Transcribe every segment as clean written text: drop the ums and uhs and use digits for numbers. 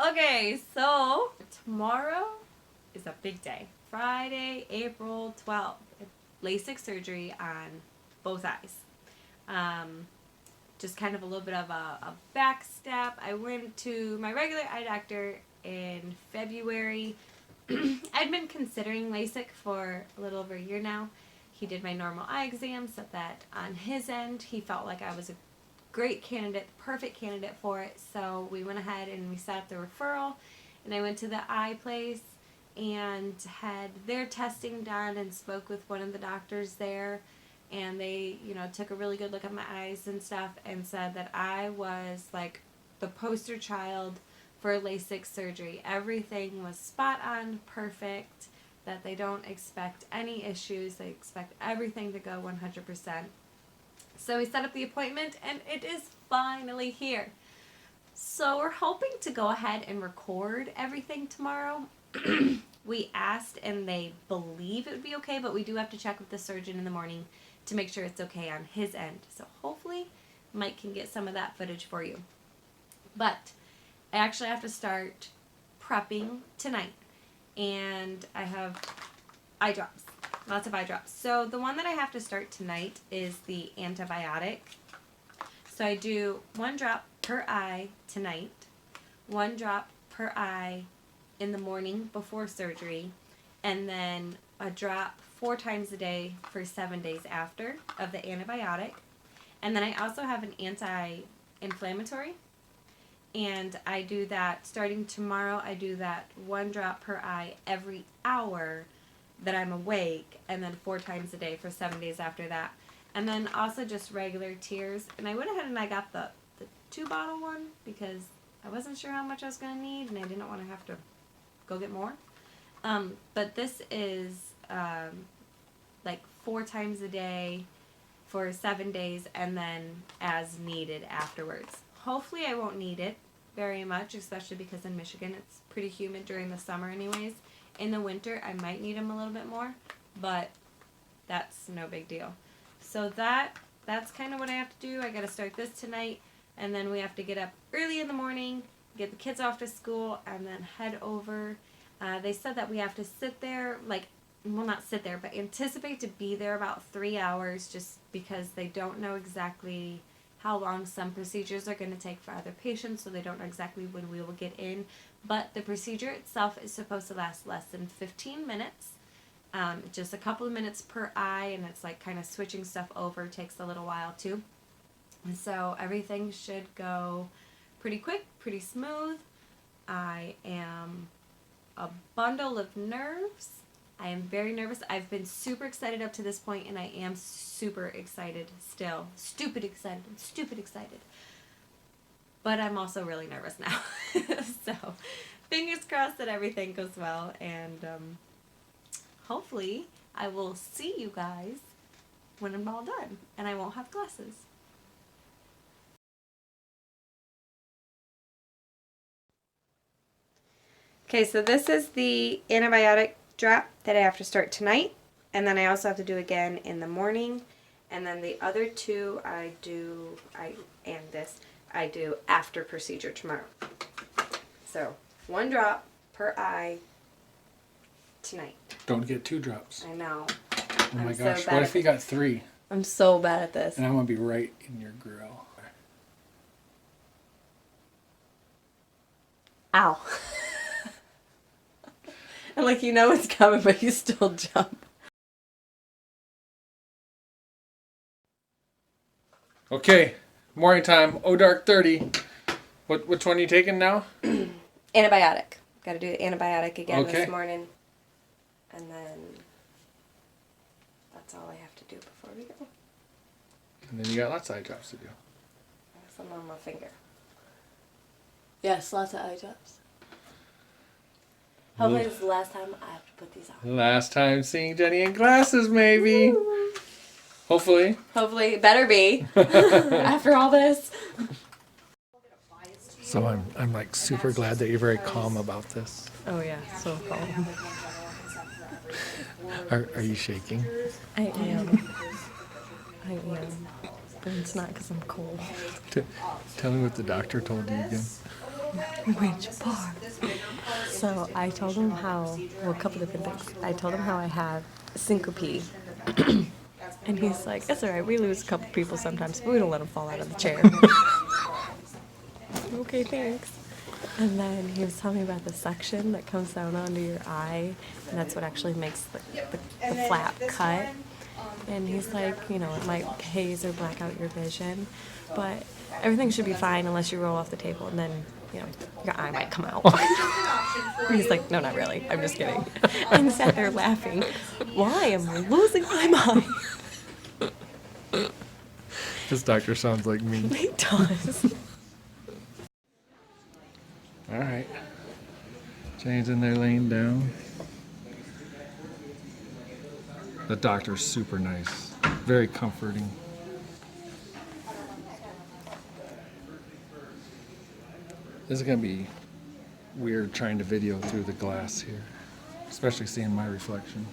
Okay, so tomorrow is a big day. Friday, April 12th. LASIK surgery on both eyes. Just kind of a little bit of a back step. I went to my regular eye doctor in February. I'd been considering LASIK for a little over a year now. He did my normal eye exam, said that on his end he felt like I was a great candidate, perfect candidate for it. So we went ahead and we set up the referral, and I went to the eye place and had their testing done and spoke with one of the doctors there, and they, took a really good look at my eyes and stuff and said that I was like the poster child for LASIK surgery. Everything was spot on, perfect, that they don't expect any issues. They expect everything to go 100%. So we set up the appointment, and it is finally here. So we're hoping to go ahead and record everything tomorrow. We asked, and they believe it would be okay, but we do have to check with the surgeon in the morning to make sure it's okay on his end. So hopefully Mike can get some of that footage for you. But I actually have to start prepping tonight, and I have eye drops. Lots of eye drops. So the one that I have to start tonight is the antibiotic. So I do 1 drop per eye tonight, 1 drop per eye in the morning before surgery, and then a drop 4 times a day for 7 days after of the antibiotic. And then I also have an anti-inflammatory, and I do that starting tomorrow. I do that 1 drop per eye every hour that I'm awake, and then 4 times a day for 7 days after that. And then also just regular tears. And I went ahead and I got the 2-bottle one because I wasn't sure how much I was going to need, and I didn't want to have to go get more. But this is like 4 times a day for 7 days, and then as needed afterwards. Hopefully I won't need it very much, especially because in Michigan it's pretty humid during the summer anyways. In the winter, I might need them a little bit more, but that's no big deal. So that's kind of what I have to do. I got to start this tonight, and then we have to get up early in the morning, get the kids off to school, and then head over. They said that we have to sit there, not sit there, but anticipate to be there about 3 hours, just because they don't know exactly how long some procedures are going to take for other patients, so they don't know exactly when we will get in. But the procedure itself is supposed to last less than 15 minutes, just a couple of minutes per eye, and it's like kind of switching stuff over takes a little while too. And so everything should go pretty quick, pretty smooth. I am a bundle of nerves. I am very nervous. I've been super excited up to this point, and I am super excited still. Stupid excited. But I'm also really nervous now. So fingers crossed that everything goes well, and hopefully I will see you guys when I'm all done, and I won't have glasses. Okay, so this is the antibiotic drop that I have to start tonight, and then I also have to do again in the morning, and then the other 2 I do after procedure tomorrow. So 1 drop per eye tonight. Don't get 2 drops. I know. Oh my gosh, what if you got 3? I'm so bad at this. And I'm going to be right in your grill. Ow. And it's coming, but you still jump. Okay, morning time, dark 30. Which one are you taking now? Antibiotic. Got to do the antibiotic again Okay. this morning. And then that's all I have to do before we go. And then you got lots of eye drops to do. Some on my finger. Yes, lots of eye drops. Hopefully this is the last time I have to put these on. Last time seeing Jeni in glasses, maybe. Woo. Hopefully. Hopefully, it better be. After all this. So I'm like super glad that you're very calm about this. Oh yeah, so calm. Are you shaking? I am. But it's not because I'm cold. Tell me what the doctor told you again. Which part? So I told him how, well, a couple different things. I told him how I have syncope. And he's like, it's all right, we lose a couple people sometimes, but we don't let them fall out of the chair. Okay, thanks. And then he was telling me about the suction that comes down onto your eye, and that's what actually makes the flap cut. And he's like, you know, it might haze or black out your vision, but everything should be fine unless you roll off the table, and then, you know, your eye might come out. He's like, no, not really. I'm just kidding. And sat there laughing. Why am I losing my mind? This doctor sounds like me. He does. All right. Jeni's in there laying down. The doctor's super nice. Very comforting. This is going to be weird trying to video through the glass here, especially seeing my reflection.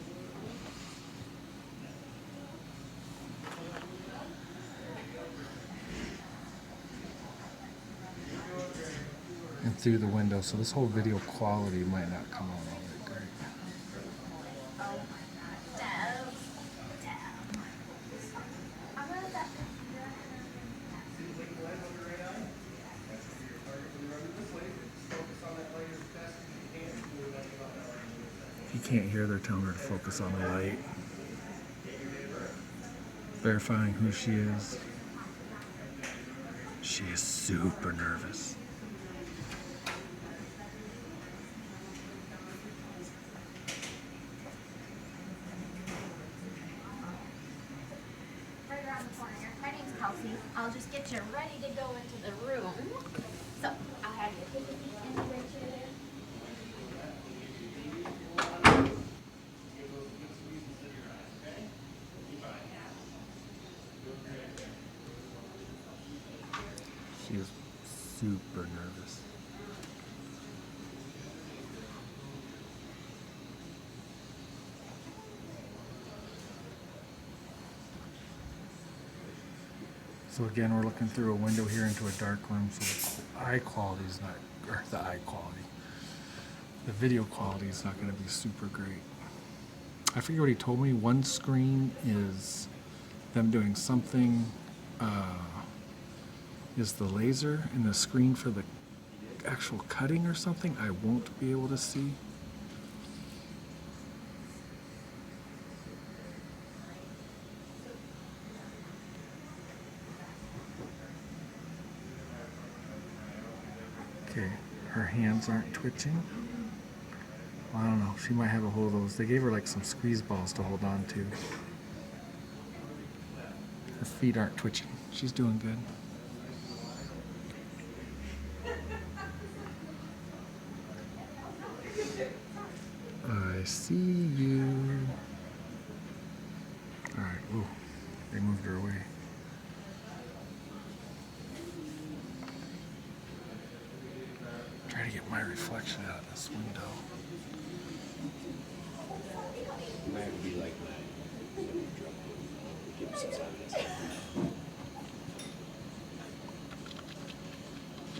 And through the window, so this whole video quality might not come out all that great. If you can't hear, they're telling her to focus on the light. Verifying who she is. She is super nervous. I'll just get you ready to go into the room. So I'll have you take a seat in the chair. She is super nervous. So again, we're looking through a window here into a dark room, so the eye quality is not, or the eye quality, the video quality is not going to be super great. I forget what he told me. One screen is them doing something, is the laser, and the screen for the actual cutting or something I won't be able to see. Okay, her hands aren't twitching. Well, I don't know. She might have a hold of those. They gave her like some squeeze balls to hold on to. Her feet aren't twitching. She's doing good. I see you. All right. Ooh, they moved her away. Try to get my reflection out of this window. That would be like that. Give me some time.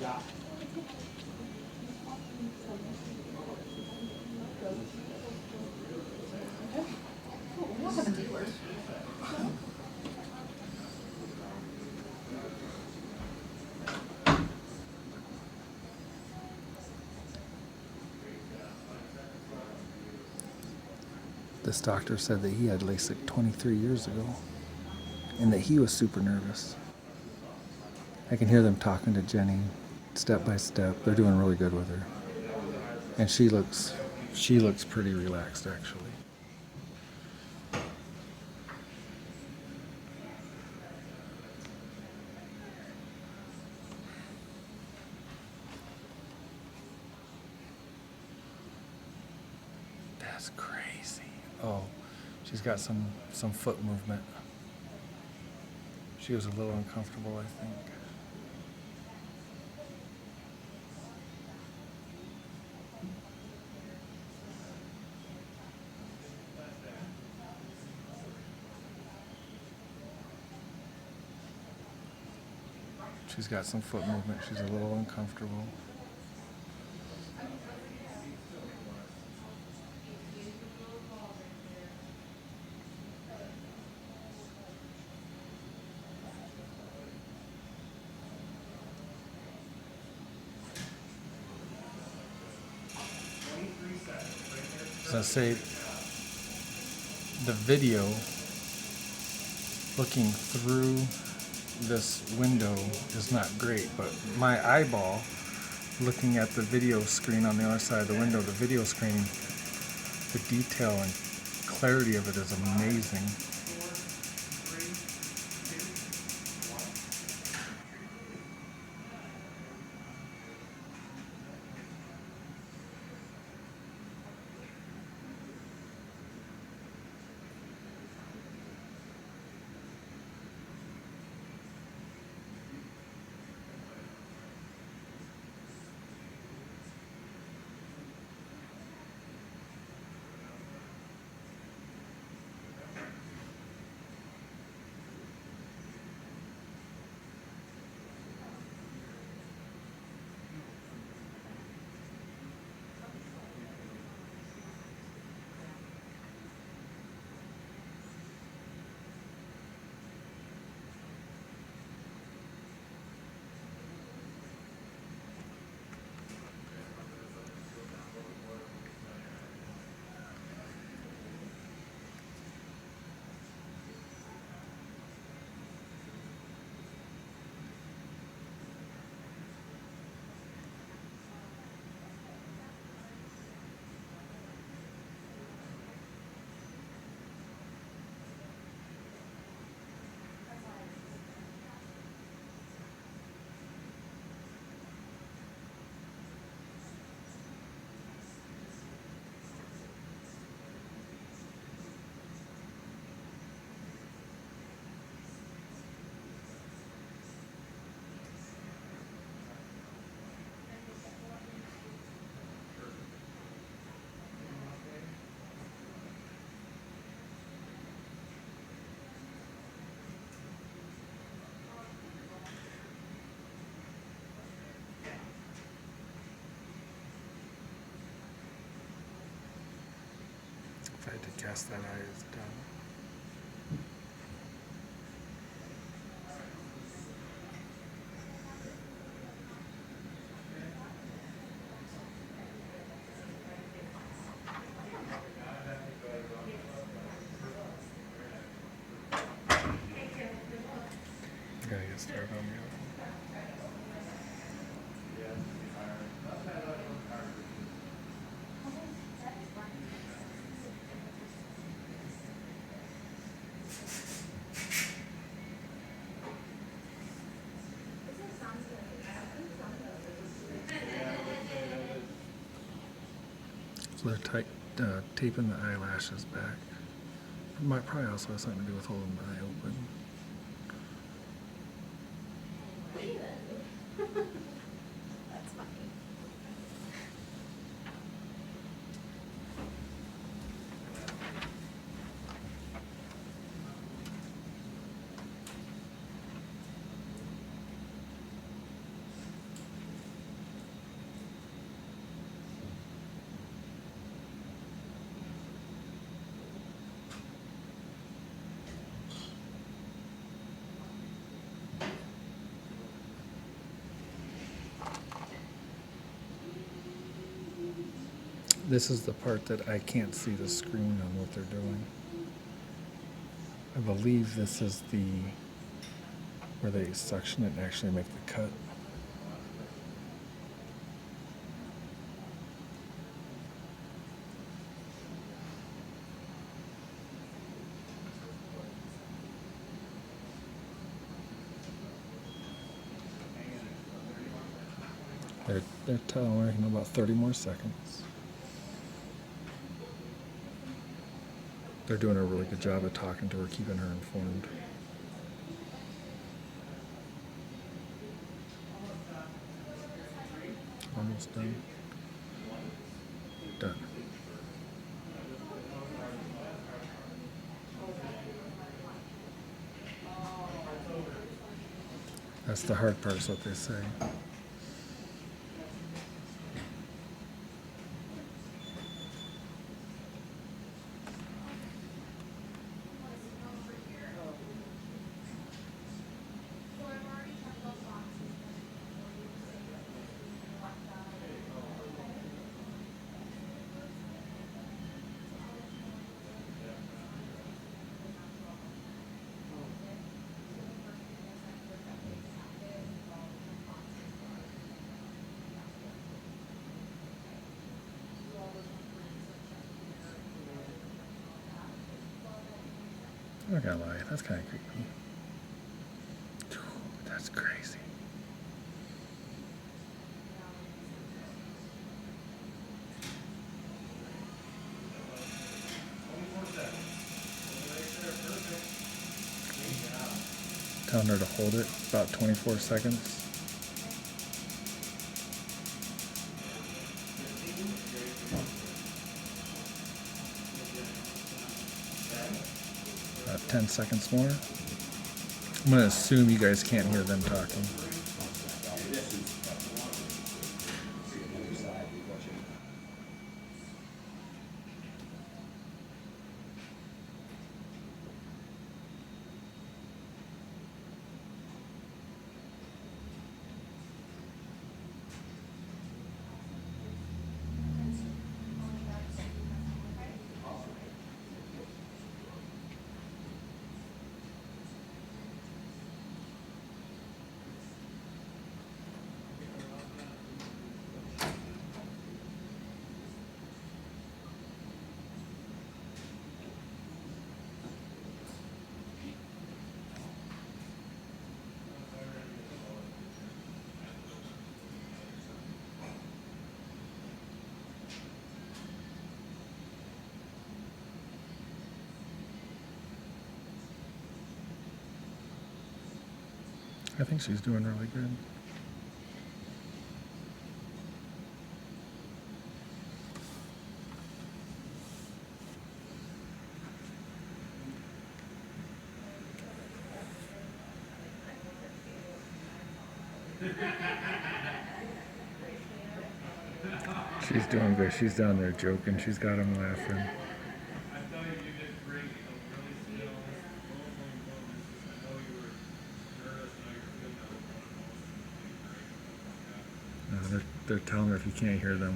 Yeah. This doctor said that he had LASIK 23 years ago and that he was super nervous. I can hear them talking to Jeni step by step. They're doing really good with her. And she looks pretty relaxed actually. That's crazy. Oh, she's got some foot movement. She was a little uncomfortable, I think. She's got some foot movement. She's a little uncomfortable. gonna say the video looking through this window is not great, but my eyeball looking at the video screen on the other side of the window, the video screen, the detail and clarity of it is amazing. If I had to guess, that eye is done. Gotta get started on the other one. So they're taping the eyelashes back. Might probably also have something to do with holding the eye open. That's funny. This is the part that I can't see the screen on what they're doing. I believe this is where they suction it and actually make the cut. They're telling her in about 30 more seconds. They're doing a really good job of talking to her, keeping her informed. Almost done. Done. That's the hard part, is what they say. I'm not gonna lie, that's kind of creepy. That's crazy. Telling her to hold it about 24 seconds. About 10 seconds more. I'm going to assume you guys can't hear them talking. I think she's doing really good. She's doing good. She's down there joking. She's got him laughing. They're telling her if you can't hear them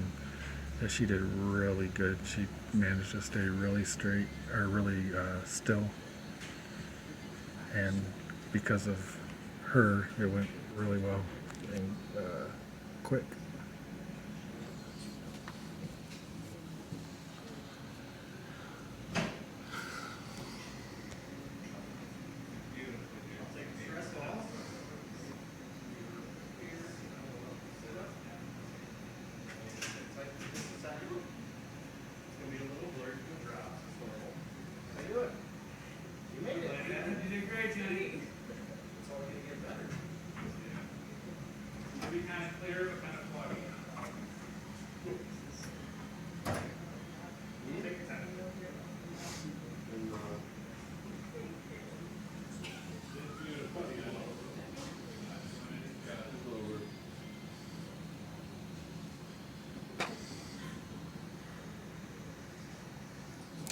that she did really good. She managed to stay really straight or really still, and because of her, it went really well and quick.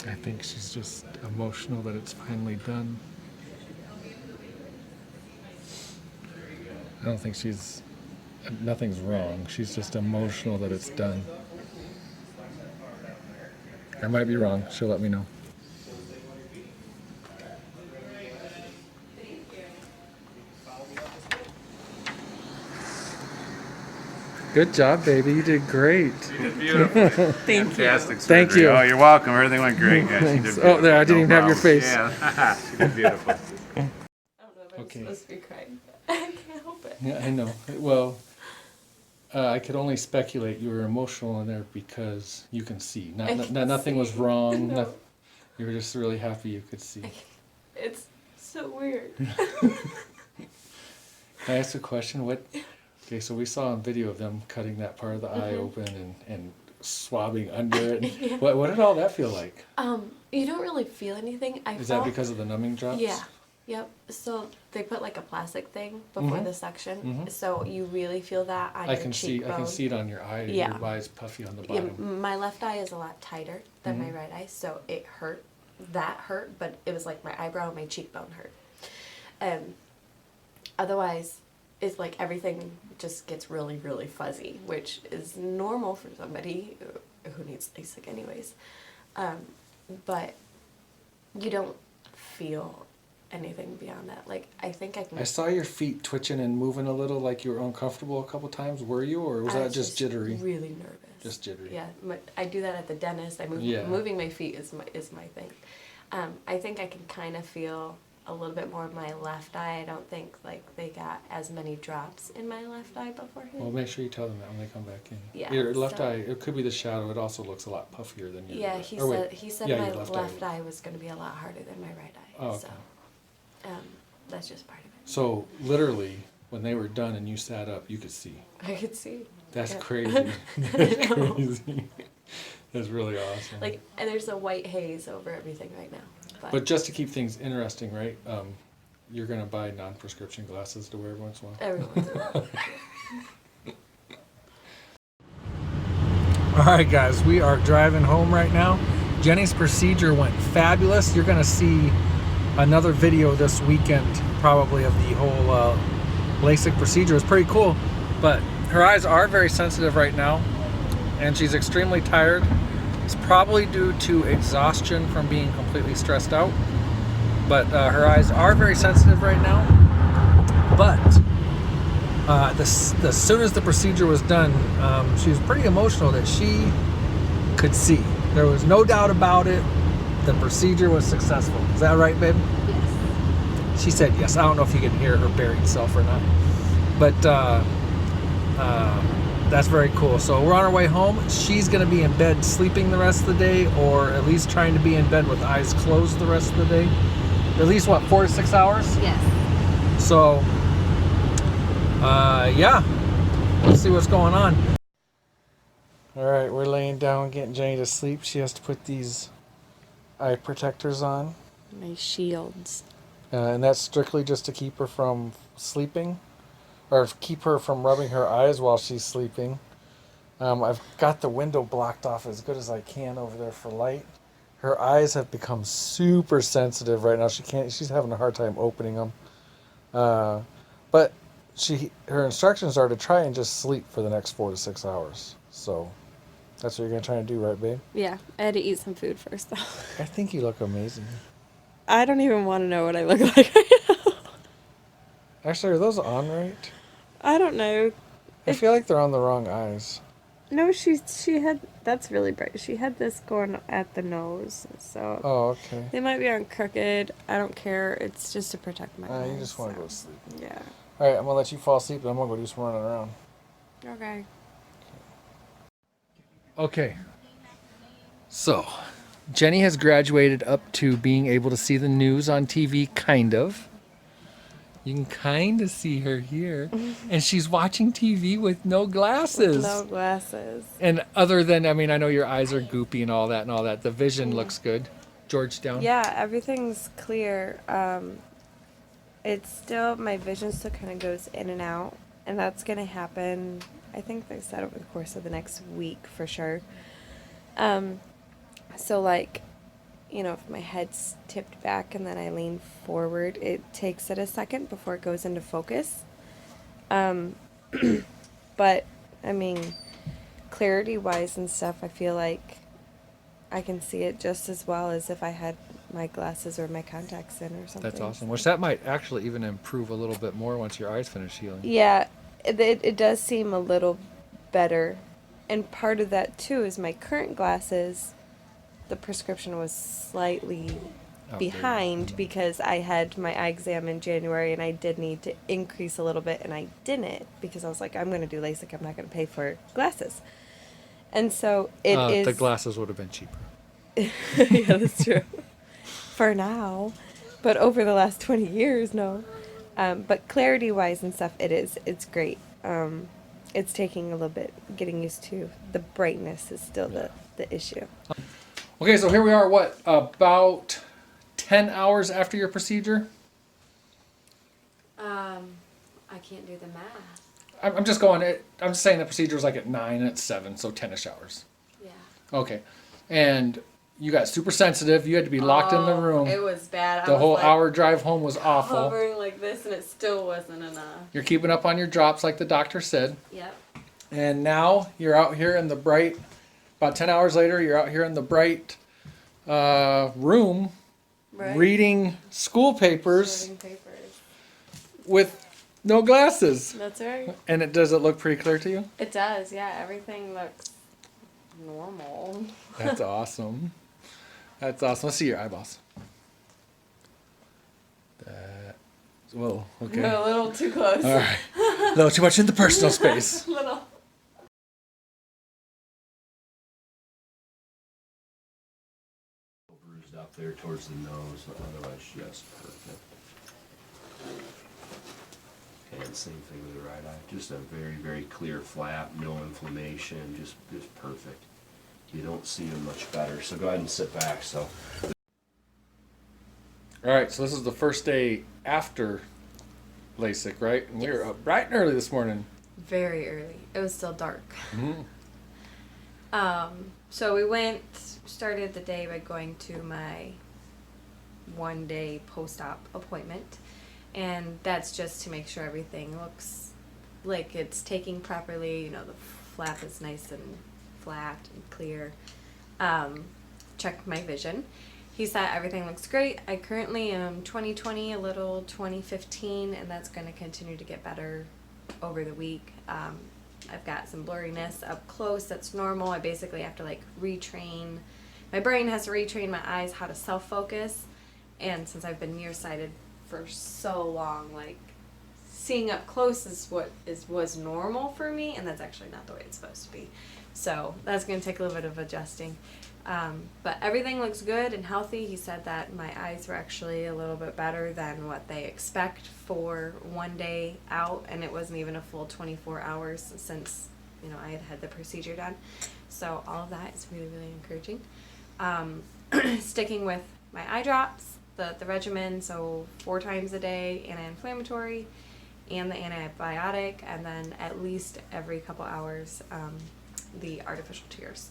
I think she's just emotional that it's finally done. I don't think nothing's wrong. She's just emotional that it's done. I might be wrong. She'll let me know. Good job, baby. You did great. You did beautiful. Thank Fantastic you. surgery. Thank you. Oh, you're welcome. Everything went great. Yeah, she did Thanks. beautiful. Oh, there, I didn't even have your problem. face. Yeah, she did beautiful. I don't know if I'm Okay. supposed to be crying. I can't help it. Yeah, I know. Well, I could only speculate you were emotional in there because you can see. Nothing was wrong. No. You were just really happy you could see. It's so weird. Can I ask a question? Okay, so we saw on video of them cutting that part of the eye open and swabbing under it. Yeah. What did all that feel like? You don't really feel anything. Is that because of the numbing drops? Yeah. Yep. So they put like a plastic thing before the section, so you really feel that on your cheekbone. I can see it on your eye. Yeah. Your eye's puffy on the Yeah, bottom. my left eye is a lot tighter than my right eye, so it hurt. That hurt, but it was like my eyebrow and my cheekbone hurt. Otherwise, it's like everything just gets really, really fuzzy, which is normal for somebody who needs LASIK anyways. But you don't feel anything beyond that. Like, I think I can... I saw your feet twitching and moving a little like you were uncomfortable a couple times. Were you, or was that just jittery? Really nervous. Just jittery. Yeah, I do that at the dentist. Moving my feet is my thing. I think I can kind of feel a little bit more of my left eye. I don't think like they got as many drops in my left eye beforehand. Well, make sure you tell them that when they come back in. Yeah, Your left so- eye, it could be the shadow. It also looks a lot puffier than your. Yeah, he said yeah, my your left eye was going to be a lot harder than my right eye. Oh, okay. So that's just part of it. So literally, when they were done and you sat up, you could see. I could see. That's Yeah. crazy. That's crazy. That's really awesome. Like, and there's a white haze over everything right now. But just to keep things interesting, right? You're gonna buy non-prescription glasses to wear once in a while. every once in a while. All right, guys, we are driving home right now. Jenny's procedure went fabulous. You're gonna see another video this weekend, probably, of the whole LASIK procedure. It's pretty cool, but her eyes are very sensitive right now, and she's extremely tired. It's probably due to exhaustion from being completely stressed out, but her eyes are very sensitive right now. But as soon as the procedure was done, she was pretty emotional that she could see. There was no doubt about it. The procedure was successful. Is that right, babe? Yes. She said yes. I don't know if you can hear her buried self or not, but that's very cool. So we're on our way home. She's going to be in bed sleeping the rest of the day, or at least trying to be in bed with eyes closed the rest of the day. At least, what, 4 to 6 hours? Yes. So, yeah, let's see what's going on. All right, we're laying down, getting Jenny to sleep. She has to put these eye protectors on. My shields. And that's strictly just to keep her from sleeping, or keep her from rubbing her eyes while she's sleeping. I've got the window blocked off as good as I can over there for light. Her eyes have become super sensitive right now. She's having a hard time opening them. But her instructions are to try and just sleep for the next 4 to 6 hours. So that's what you're going to try and do, right, babe? Yeah, I had to eat some food first, though. I think you look amazing. I don't even want to know what I look like right now. Actually, are those on right? I don't know. I feel like they're on the wrong eyes. No, she had, that's really bright. She had this going at the nose, so. Oh, okay. They might be on crooked. I don't care. It's just to protect my eyes. You just want to so. go to sleep. Yeah. All right, I'm going to let you fall asleep, and I'm going to go do some running around. Okay. Okay. So, Jenny has graduated up to being able to see the news on TV, kind of. You can kind of see her here. And she's watching TV with no glasses. With no glasses. And other than, I mean, I know your eyes are goopy and all that, the vision looks good. Georgetown? Yeah, everything's clear. It's still, my vision still kind of goes in and out. And that's going to happen, I think they said over the course of the next week for sure. So like, you know, if my head's tipped back and then I lean forward, it takes it a second before it goes into focus. But, I mean, clarity-wise and stuff, I feel like I can see it just as well as if I had my glasses or my contacts in or something. That's awesome. Which that might actually even improve a little bit more once your eyes finish healing. Yeah, it does seem a little better. And part of that, too, is my current glasses, the prescription was slightly behind because I had my eye exam in January and I did need to increase a little bit, and I didn't because I was like, I'm going to do LASIK. I'm not going to pay for glasses. And so it is... The glasses would have been cheaper. Yeah, that's true. For now. But over the last 20 years, no. But clarity-wise and stuff, it's great. It's taking a little bit getting used to. The brightness is still the issue. Okay, so here we are, what, about 10 hours after your procedure? I can't do the math. I'm just going, I'm just saying the procedure was like at 9 and at 7, so 10-ish hours. Yeah. Okay. And you got super sensitive. You had to be locked in the room. It was bad. The whole hour drive home was awful. Hovering like this, and it still wasn't enough. You're keeping up on your drops like the doctor said. Yep. And now you're out here in the bright, about 10 hours later, you're out here in the bright room reading school papers with no glasses. That's right. And does it look pretty clear to you? It does, yeah. Everything looks normal. That's awesome. That's awesome. Let's see your eyeballs. Whoa, okay. A little too close. All right. A little too much in the personal space. Little. Bruised up there towards the nose, but otherwise just perfect. And same thing with the right eye. Just a very, very clear flap, no inflammation, just perfect. You don't see them much better. So go ahead and sit back. So. All right, so this is the first day after LASIK, right? And we were up bright and early this morning. Very early. It was still dark. Mm-hmm. So we started the day by going to my 1-day post-op appointment. And that's just to make sure everything looks like it's taking properly. You know, the flap is nice and flat and clear. Checked my vision. He said everything looks great. I currently am 20/20, a little 20/15, and that's going to continue to get better over the week. I've got some blurriness up close. That's normal. I basically have to like retrain. My brain has to retrain my eyes how to self-focus. And since I've been nearsighted for so long, like seeing up close is what was normal for me, and that's actually not the way it's supposed to be. So that's going to take a little bit of adjusting. But everything looks good and healthy. He said that my eyes were actually a little bit better than what they expect for 1 day out, and it wasn't even a full 24 hours since, you know, I had the procedure done. So all of that is really, really encouraging. Sticking with my eye drops, the regimen, so 4 times a day, anti-inflammatory and the antibiotic, and then at least every couple hours the artificial tears.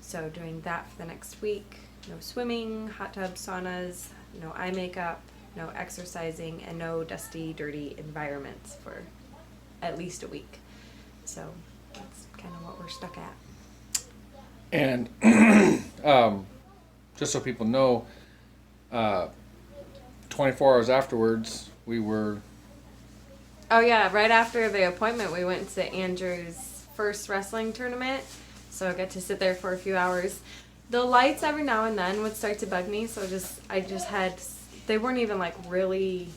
So doing that for the next week. No swimming, hot tub, saunas, no eye makeup, no exercising, and no dusty, dirty environments for at least a week. So that's kind of what we're stuck at. And just so people know, 24 hours afterwards, we were... Oh yeah, right after the appointment, we went to Andrew's first wrestling tournament. So I got to sit there for a few hours. The lights every now and then would start to bug me, so I just had, they weren't even like really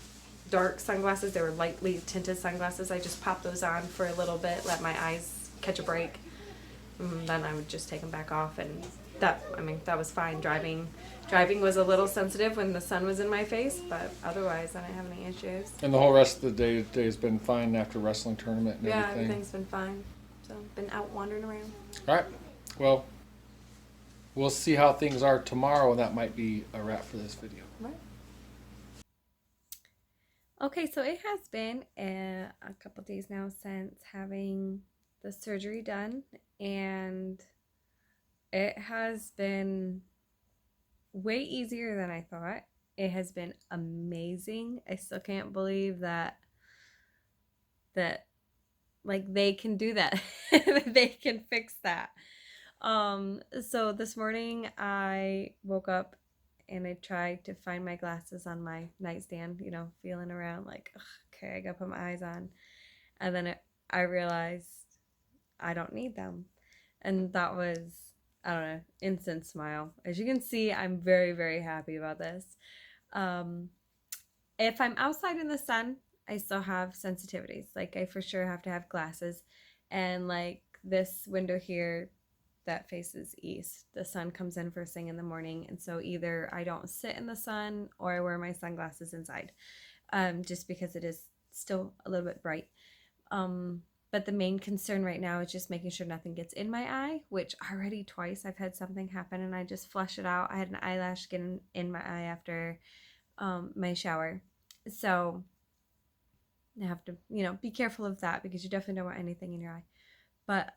dark sunglasses, they were lightly tinted sunglasses. I just popped those on for a little bit, let my eyes catch a break, and then I would just take them back off, and that was fine. Driving was a little sensitive when the sun was in my face, but otherwise I didn't have any issues. And the whole rest of the day's been fine after wrestling tournament and Yeah, everything? everything's been fine. So been out wandering around. All right. Well, we'll see how things are tomorrow, and that might be a wrap for this video. Right. Okay, so it has been a couple days now since having the surgery done, and it has been way easier than I thought. It has been amazing. I still can't believe that like they can do that. They can fix that. So this morning I woke up and I tried to find my glasses on my nightstand, you know, feeling around like, okay, I gotta put my eyes on. And then I realized I don't need them. And that was, I don't know, instant smile. As you can see, I'm very, very happy about this. If I'm outside in the sun, I still have sensitivities. Like I for sure have to have glasses. And like this window here that faces east, the sun comes in first thing in the morning. And so either I don't sit in the sun or I wear my sunglasses inside, just because it is still a little bit bright. But the main concern right now is just making sure nothing gets in my eye, which already twice I've had something happen and I just flush it out. I had an eyelash get in my eye after my shower. So I have to, you know, be careful of that because you definitely don't want anything in your eye. But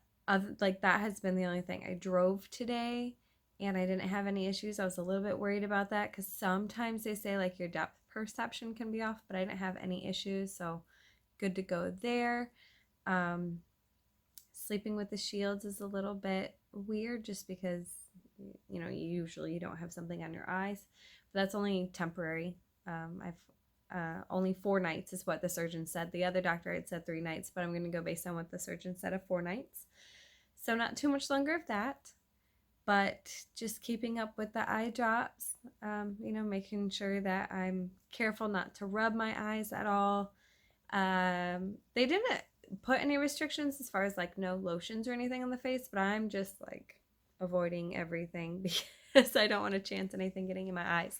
like that has been the only thing. I drove today and I didn't have any issues. I was a little bit worried about that because sometimes they say like your depth perception can be off, but I didn't have any issues. So good to go there. Sleeping with the shields is a little bit weird just because, you know, you don't have something on your eyes, but that's only temporary. I've only 4 nights is what the surgeon said. The other doctor had said 3 nights, but I'm going to go based on what the surgeon said of 4 nights. So not too much longer of that. but just keeping up with the eye drops, making sure that I'm careful not to rub my eyes at all. They didn't put any restrictions as far as like no lotions or anything on the face, but I'm just like avoiding everything because I don't want to chance anything getting in my eyes.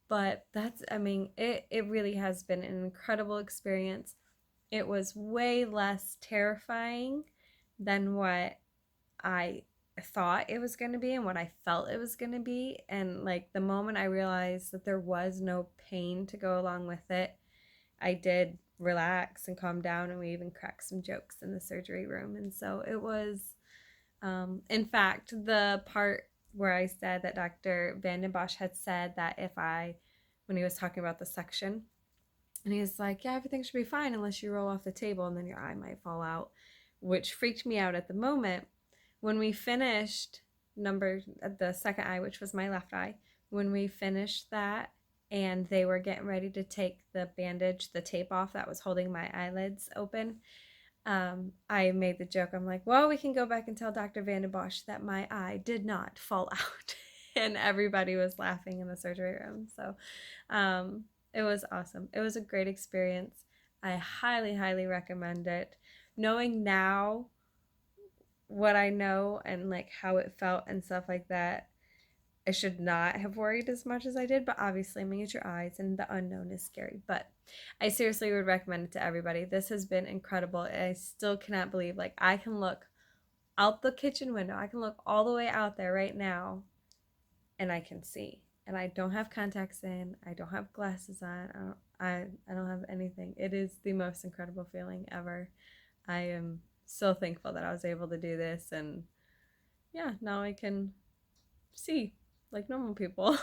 But it really has been an incredible experience. It was way less terrifying than what I thought it was going to be and what I felt it was going to be. And like the moment I realized that there was no pain to go along with it, I did relax and calm down, and we even cracked some jokes in the surgery room. And so it was, in fact, the part where I said that Dr. Van Bosch had said that when he was talking about the suction, and he was like, yeah, everything should be fine unless you roll off the table and then your eye might fall out, which freaked me out at the moment. When we finished the second eye, which was my left eye, when we finished that and they were getting ready to take the tape off that was holding my eyelids open, I made the joke. I'm like, well, we can go back and tell Dr. Van den Bosch that my eye did not fall out. And everybody was laughing in the surgery room. So it was awesome. It was a great experience. I highly, highly recommend it. Knowing now what I know and like how it felt and stuff like that, I should not have worried as much as I did, but obviously I'm gonna get your eyes and the unknown is scary. But I seriously would recommend it to everybody. This has been incredible. I still cannot believe, like, I can look out the kitchen window. I can look all the way out there right now and I can see. And I don't have contacts in. I don't have glasses on. I don't have anything. It is the most incredible feeling ever. I am so thankful that I was able to do this, and yeah, now I can see like normal people.